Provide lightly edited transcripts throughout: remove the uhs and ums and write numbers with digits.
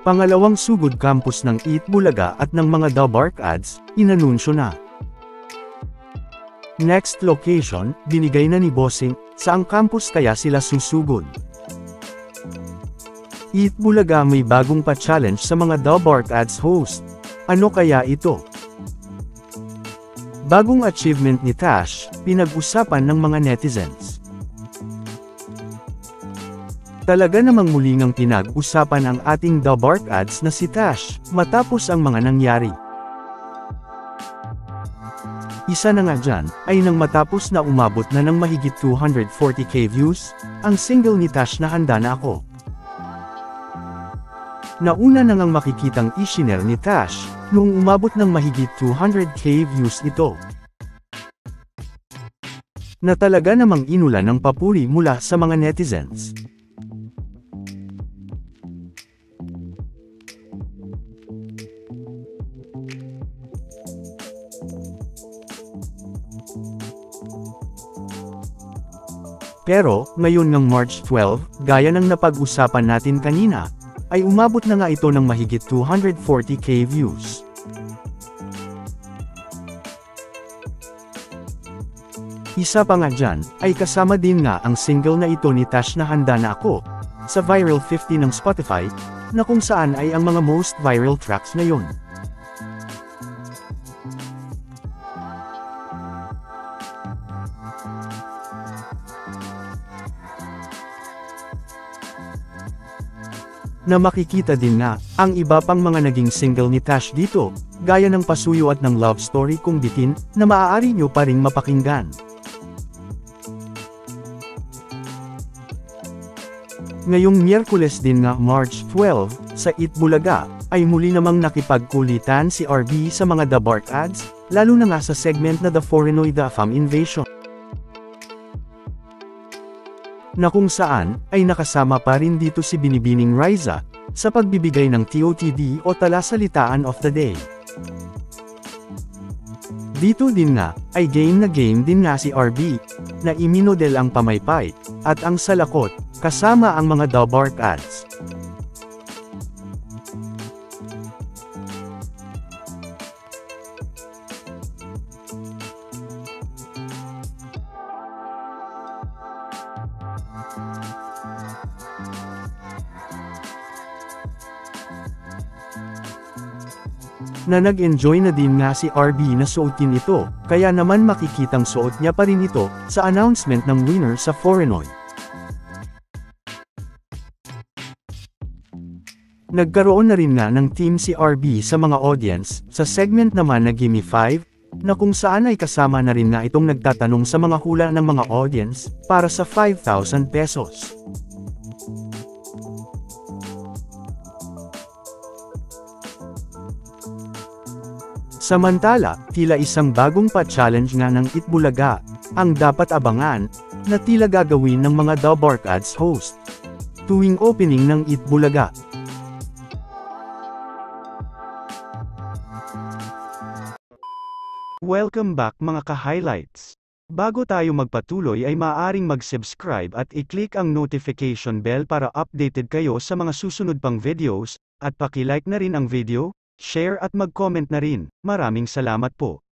Pangalawang sugod campus ng Eat Bulaga at ng mga The Bark Ads, inanunsyo na. Next location, binigay na ni Bossing, saang campus kaya sila susugod. Eat Bulaga may bagong pa-challenge sa mga The Bark Ads host. Ano kaya ito? Bagong achievement ni Tash, pinag-usapan ng mga netizens. Talaga namang muli ngang pinag-usapan ang ating The Bark Ads na si Tash, matapos ang mga nangyari. Isa na nga dyan, ay nang matapos na umabot na ng mahigit 240k views, ang single ni Tash na Handa Na Ako. Nauna na ngang makikitang isinare ni Tash, noong umabot ng mahigit 200k views ito. Na talaga namang inulan ng papuri mula sa mga netizens. Pero, ngayon ng March 12, gaya ng napag-usapan natin kanina, ay umabot na nga ito ng mahigit 240k views. Isa pa nga dyan, ay kasama din nga ang single na ito ni Tash na Handa Na Ako, sa Viral 50 ng Spotify, na kung saan ay ang mga most viral tracks na yon. Na makikita din nga, ang iba pang mga naging single ni Tash dito, gaya ng Pasuyo at ng Love Story Kung Bitin, na maaari nyo pa ring mapakinggan. Ngayong Miyerkules din nga March 12, sa Eat Bulaga, ay muli namang nakipagkulitan si RB sa mga The Bark Ads, lalo na nga sa segment na The Foreignoy The Fam Invasion. Na kung saan, ay nakasama pa rin dito si Binibining Riza, sa pagbibigay ng TOTD o talasalitaan of the day. Dito din nga, ay game din nga si RB, na iminodel ang pamaypay, at ang salakot, kasama ang mga The Bark Ads. Na nag-enjoy na din nga si RB na suotin ito, kaya naman makikitang suot niya pa rin ito, sa announcement ng winner sa Foreignoy. Nagkaroon na rin nga ng team si RB sa mga audience, sa segment naman na Gimme 5, na kung saan ay kasama na rin nga itong nagtatanong sa mga hula ng mga audience, para sa 5,000 pesos. Samantala, tila isang bagong pa-challenge nga ng Eat Bulaga, ang dapat abangan, na tila gagawin ng mga The Bark Ads host, tuwing opening ng Eat Bulaga. Welcome back mga ka-highlights! Bago tayo magpatuloy ay maaaring mag-subscribe at i-click ang notification bell para updated kayo sa mga susunod pang videos, at paki-like na rin ang video, share at mag-comment na rin. Maraming salamat po.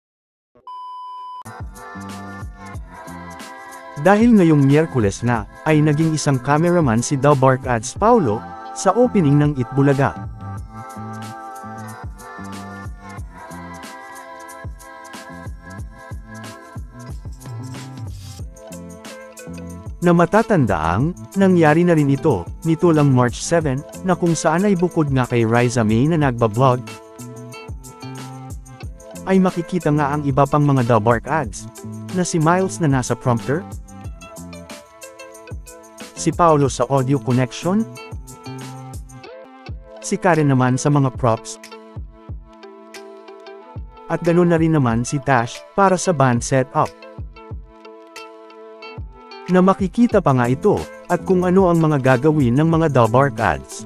Dahil ngayong Miyerkules na, ay naging isang cameraman si The Bark Ads Paulo, sa opening ng Eat Bulaga. Na matatandaang, nangyari na rin ito, nito lang March 7, na kung saan ay bukod nga kay Riza May na nagbablog, ay makikita nga ang iba pang mga The Bark Ads, na si Miles na nasa prompter, si Paolo sa audio connection, si Karen naman sa mga props, at ganoon na rin naman si Tash, para sa band setup. Na makikita pa nga ito, at kung ano ang mga gagawin ng mga The Bark Ads.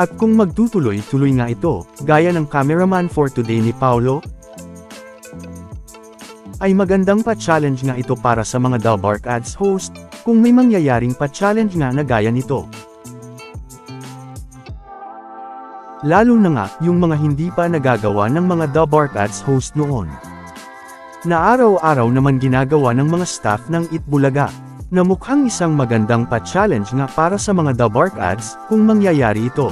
At kung magtutuloy-tuloy nga ito, gaya ng cameraman for today ni Paolo, ay magandang pa-challenge nga ito para sa mga The Bark Ads host, kung may mangyayaring pa-challenge nga na gaya nito. Lalo na nga, yung mga hindi pa nagagawa ng mga The Bark Ads host noon. Na araw-araw naman ginagawa ng mga staff ng Itbulaga, na mukhang isang magandang pa-challenge nga para sa mga The Bark Ads, kung mangyayari ito.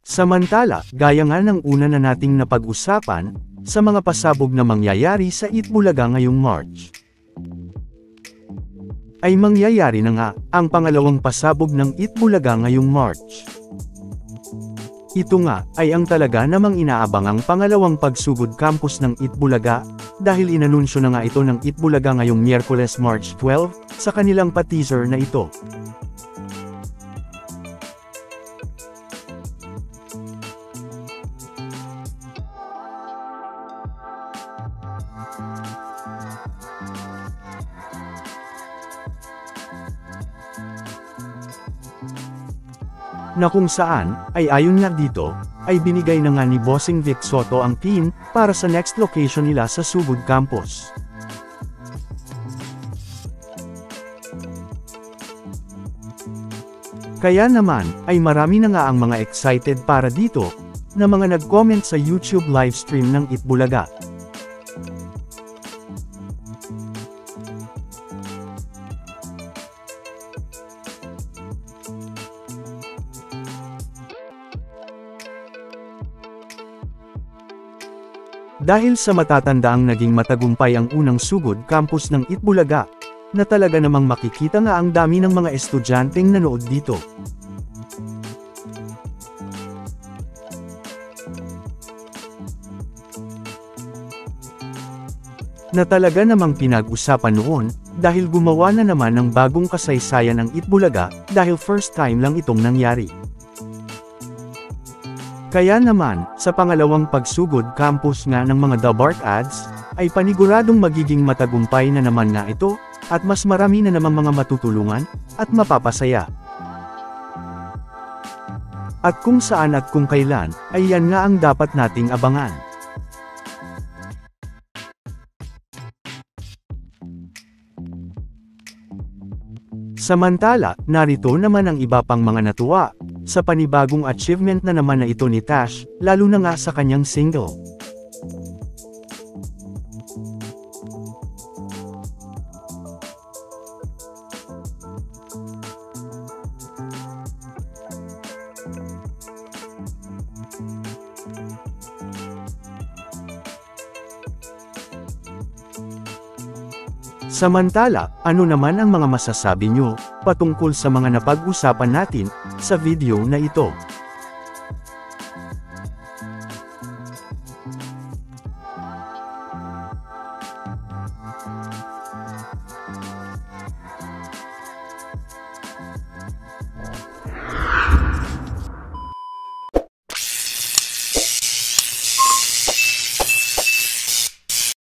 Samantala, gaya nga ng una na nating napag-usapan, sa mga pasabog na mangyayari sa Itbulaga ngayong March, ay mangyayari na nga, ang pangalawang pasabog ng Itbulaga ngayong March. Ito nga, ay ang talaga namang inaabangang pangalawang pagsugod campus ng Itbulaga, dahil inanunsyo na nga ito ng Itbulaga ngayong Miyerkules March 12, sa kanilang pa-teaser na ito. Na kung saan, ay ayon nga dito, ay binigay na nga ni Bossing Vic Soto ang team, para sa next location nila sa Sugod Campus. Kaya naman, ay marami na nga ang mga excited para dito, na mga nag-comment sa YouTube livestream ng Itbulaga. Dahil sa matatandaang naging matagumpay ang unang sugod campus ng Itbulaga, na talaga namang makikita nga ang dami ng mga estudyanteng nanood dito. Na talaga namang pinag-usapan noon, dahil gumawa na naman ng bagong kasaysayan ang Itbulaga, dahil first time lang itong nangyari. Kaya naman, sa pangalawang pagsugod campus nga ng mga The Bark Ads, ay paniguradong magiging matagumpay na naman nga ito, at mas marami na namang mga matutulungan, at mapapasaya. At kung saan at kung kailan, ay yan nga ang dapat nating abangan. Samantala, narito naman ang iba pang mga natuwa, sa panibagong achievement na naman na ito ni Tash, lalo na nga sa kanyang single. Samantala, ano naman ang mga masasabi nyo, patungkol sa mga napag-usapan natin, sa video na ito?